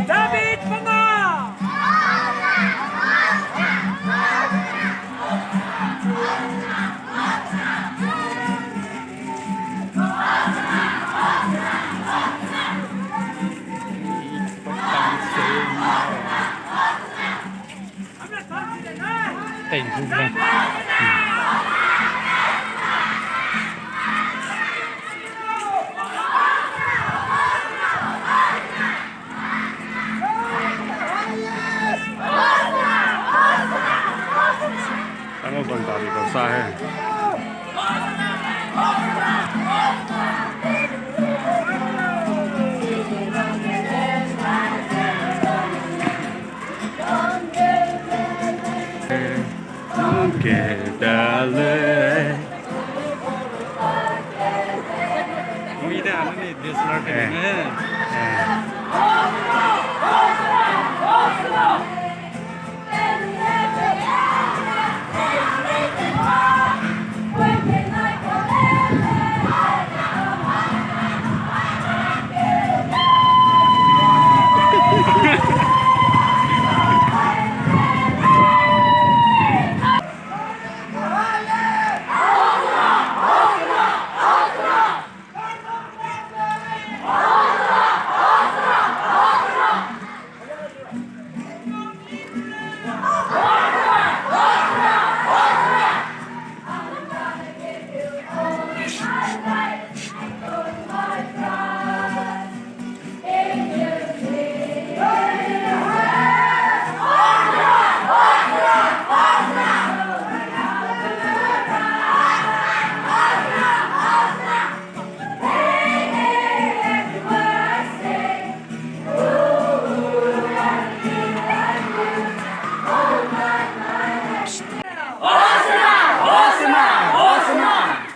David Panga! Thank you. Ano bang dami basahe? Dale. Umida, ano ni? This Martin.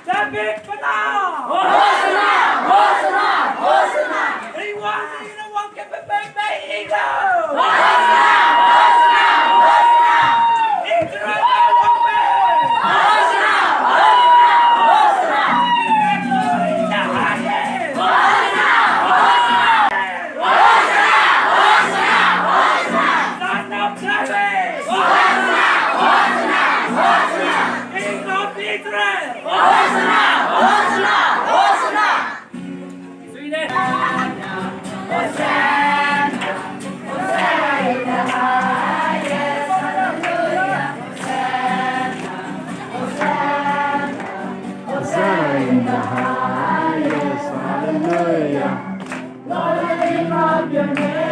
David Panga! Iwanan niyo na huwag kapapagpahigo! Israel Women! Son of David! King of Israel! Hosanna in the highest, hallelujah. Lord, I lift up your name.